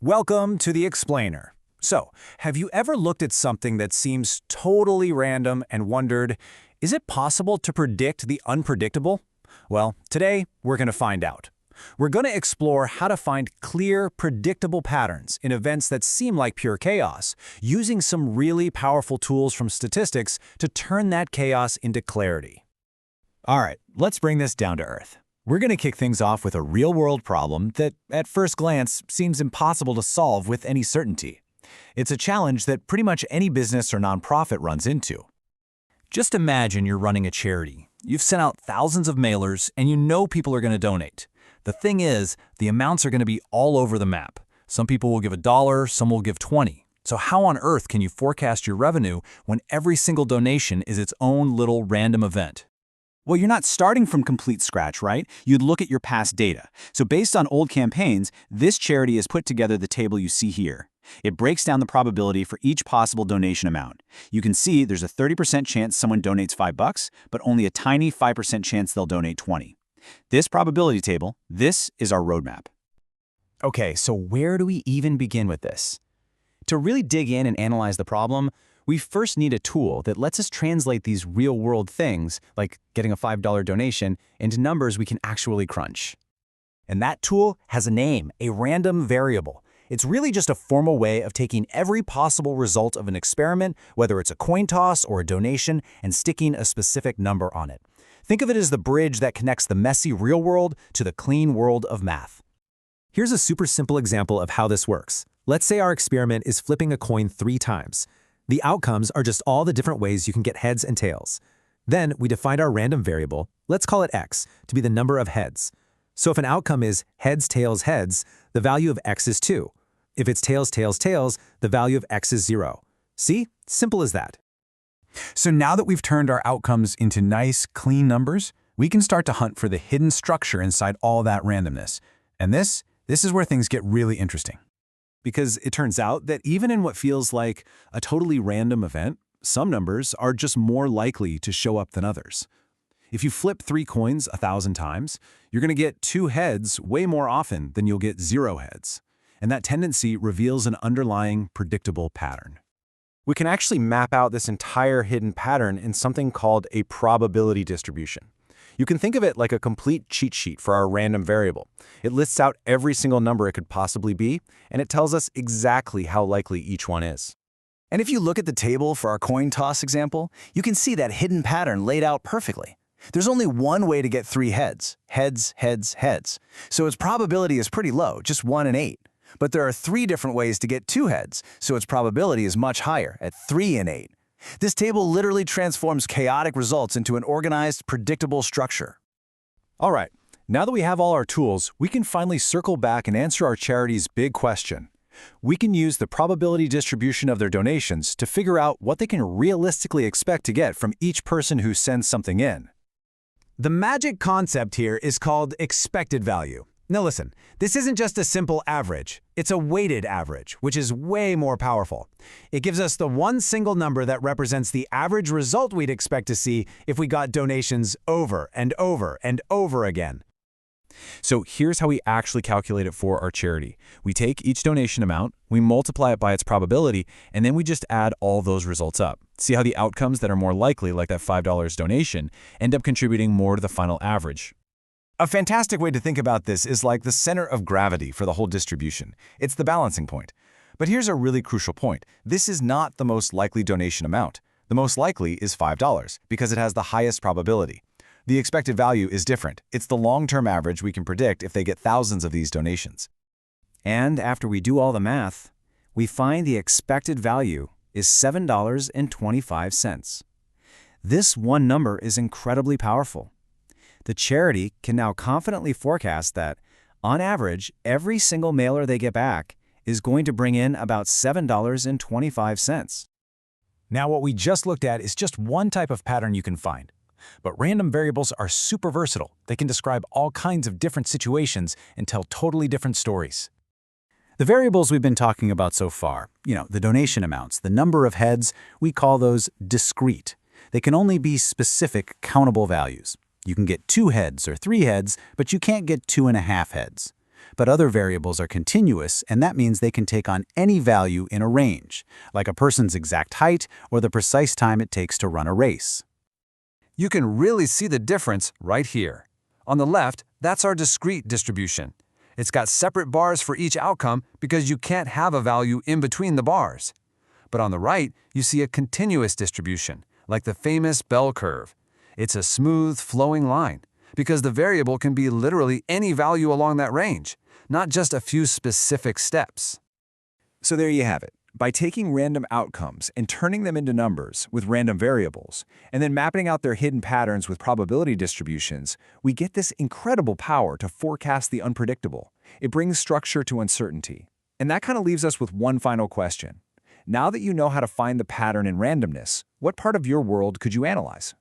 Welcome to the Explainer. So, have you ever looked at something that seems totally random and wondered, is it possible to predict the unpredictable? Well, today we're going to find out. We're going to explore how to find clear, predictable patterns in events that seem like pure chaos, using some really powerful tools from statistics to turn that chaos into clarity. All right, let's bring this down to earth. We're going to kick things off with a real-world problem that, at first glance, seems impossible to solve with any certainty. It's a challenge that pretty much any business or nonprofit runs into. Just imagine you're running a charity. You've sent out thousands of mailers, and you know people are going to donate. The thing is, the amounts are going to be all over the map. Some people will give $1, some will give 20. So how on earth can you forecast your revenue when every single donation is its own little random event? Well, you're not starting from complete scratch, right? You'd look at your past data. So based on old campaigns, this charity has put together the table you see here. It breaks down the probability for each possible donation amount. You can see there's a 30% chance someone donates $5, but only a tiny 5% chance they'll donate 20. This probability table, this is our roadmap. Okay, so where do we even begin with this? To really dig in and analyze the problem, we first need a tool that lets us translate these real-world things, like getting a $5 donation, into numbers we can actually crunch. And that tool has a name, a random variable. It's really just a formal way of taking every possible result of an experiment, whether it's a coin toss or a donation, and sticking a specific number on it. Think of it as the bridge that connects the messy real world to the clean world of math. Here's a super simple example of how this works. Let's say our experiment is flipping a coin 3 times. The outcomes are just all the different ways you can get heads and tails. Then we defined our random variable, let's call it x, to be the number of heads. So if an outcome is heads, tails, heads, the value of x is 2. If it's tails, tails, tails, the value of x is 0. See? Simple as that. So now that we've turned our outcomes into nice, clean numbers, we can start to hunt for the hidden structure inside all that randomness. And this is where things get really interesting. Because it turns out that even in what feels like a totally random event, some numbers are just more likely to show up than others. If you flip 3 coins 1,000 times, you're going to get 2 heads way more often than you'll get 0 heads. And that tendency reveals an underlying predictable pattern. We can actually map out this entire hidden pattern in something called a probability distribution. You can think of it like a complete cheat sheet for our random variable. It lists out every single number it could possibly be, and it tells us exactly how likely each one is. And if you look at the table for our coin toss example, you can see that hidden pattern laid out perfectly. There's only one way to get 3 heads, heads, heads, heads. So its probability is pretty low, just 1 in 8. But there are 3 different ways to get 2 heads, so its probability is much higher, at 3 in 8. This table literally transforms chaotic results into an organized, predictable structure. All right, now that we have all our tools, we can finally circle back and answer our charity's big question. We can use the probability distribution of their donations to figure out what they can realistically expect to get from each person who sends something in. The magic concept here is called expected value. Now listen, this isn't just a simple average. It's a weighted average, which is way more powerful. It gives us the one single number that represents the average result we'd expect to see if we got donations over and over and over again. So here's how we actually calculate it for our charity. We take each donation amount, we multiply it by its probability, and then we just add all those results up. See how the outcomes that are more likely, like that $5 donation, end up contributing more to the final average. A fantastic way to think about this is like the center of gravity for the whole distribution. It's the balancing point. But here's a really crucial point. This is not the most likely donation amount. The most likely is $5 because it has the highest probability. The expected value is different. It's the long-term average we can predict if they get thousands of these donations. And after we do all the math, we find the expected value is $7.25. This one number is incredibly powerful. The charity can now confidently forecast that, on average, every single mailer they get back is going to bring in about $7.25. Now, what we just looked at is just one type of pattern you can find. But random variables are super versatile. They can describe all kinds of different situations and tell totally different stories. The variables we've been talking about so far, the donation amounts, the number of heads, we call those discrete. They can only be specific, countable values. You can get 2 heads or 3 heads, but you can't get 2.5 heads. But other variables are continuous, and that means they can take on any value in a range, like a person's exact height or the precise time it takes to run a race. You can really see the difference right here. On the left, that's our discrete distribution. It's got separate bars for each outcome because you can't have a value in between the bars. But on the right, you see a continuous distribution, like the famous bell curve. It's a smooth, flowing line, because the variable can be literally any value along that range, not just a few specific steps. So there you have it. By taking random outcomes and turning them into numbers with random variables, and then mapping out their hidden patterns with probability distributions, we get this incredible power to forecast the unpredictable. It brings structure to uncertainty. And that kind of leaves us with one final question. Now that you know how to find the pattern in randomness, what part of your world could you analyze?